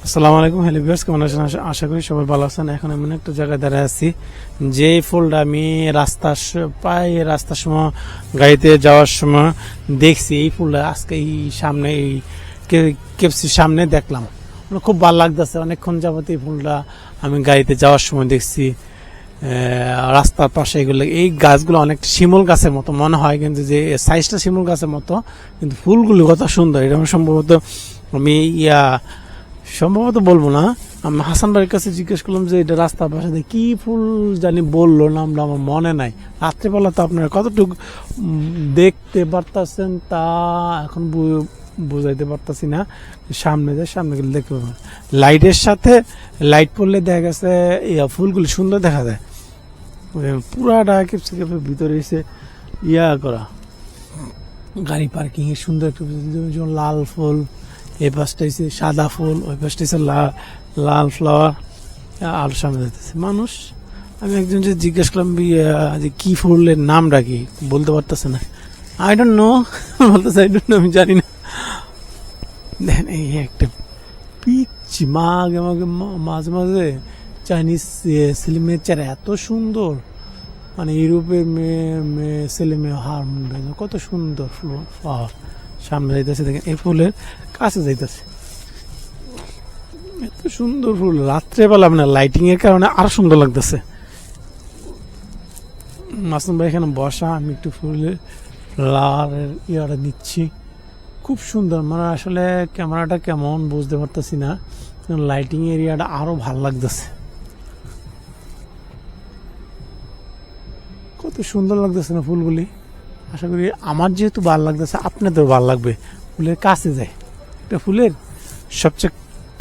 আসসালামু আলাইকুম, hello viewers, কেমন আছেন? আশা করি সবাই ভালো আছেন। এখন এমন একটা জায়গায় দাঁড়িয়ে আছি যে ফুলটা আমি প্রায় রাস্তার সময় গাড়িতে যাওয়ার সময় দেখছি। এই ফুলটা আজকে এই সামনে এই কেপসির সামনে দেখলাম, আমার খুব ভালো লাগতেছে। অনেকক্ষণ যাবত এই ফুলটা আমি গাড়িতে যাওয়ার সময় দেখছি। রাস্তার পাশে এগুলো, এই গাছগুলো অনেকটা শিমুল গাছের মতো মনে হয়, কিন্তু যে সাইজটা শিমুল গাছের মতো, কিন্তু ফুলগুলো কত সুন্দর। এটা সম্ভবত আমি সম্ভবত বলবো না, আমি হাসান ভাইয়ের কাছে জিজ্ঞেস করলাম যে এটা রাস্তার পাশে দিয়ে কি ফুল জানি বললো, নামটা আমার মনে নাই। রাত্রেবেলা তো আপনারা কতটুকু দেখতে পারতেছেন তা এখন বুঝাইতে পারতাছি না। সামনে গেলে দেখতে পাবেন, লাইটের সাথে লাইট পড়লে দেখা গেছে ফুলগুলি সুন্দর দেখা যায়। পুরাটা কেপের ভিতরে এসে করা গাড়ি পার্কিং এর সুন্দর একটা লাল ফুল, এই পাশটা হচ্ছে সাদা ফুল, ওই পাশটা হচ্ছে লাল ফ্লাওয়ার। আর সামনে যেতেছে মানুষ। আমি একজন যে জিজ্ঞেস করলাম যে কি ফুলের নামটা কি, বলতে পারতেছে না। আই ডোন্ট নো বলতেছে, আই ডোন্ট নো, আমি জানি না। দেখেন এই একটা পিচ মাঝে মাঝে চাইনিজ ছেলেমেয়ের চেহারা এত সুন্দর, মানে ইউরোপের মেয়ে ছেলে মেয়ে হার কত সুন্দর ফ্লাওয়ার সামনে যাইতেছে। দেখেন এই ফুলের কাছে যাইতেছে, এত সুন্দর ফুল। রাত্রেবেলা মানে লাইটিং এর কারণে আরো সুন্দর লাগতেছে। মাসুম ভাই এখানে বসা, আমি একটু ফুলের লালের ইয়াটা নিচ্ছি। খুব সুন্দর, মানে আসলে ক্যামেরাটা কেমন বুঝতে পারতেছি না, লাইটিং এরিয়াটা আরো ভালো লাগতেছে। কত সুন্দর লাগতেছে না ফুলগুলি। আশা করি আমার যেহেতু ভালো লাগতেছে আপনাদের ভালো লাগবে। ফুলের কাছে যায়, একটা ফুলের সবচেয়ে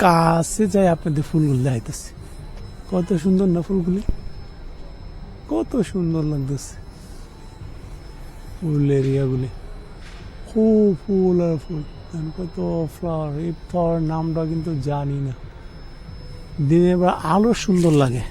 কাছে যায়, আপনাদের ফুলগুলি দেখাইতেছে। কত সুন্দর না ফুলগুলি, কত সুন্দর লাগতেছে ফুল এরিয়াগুলি। খুব ফুল আর ফুল, কত ফ্লাওয়ার। এই ফ্লাওয়ার নামটা কিন্তু জানি না। দিনের বেলা আলো সুন্দর লাগে।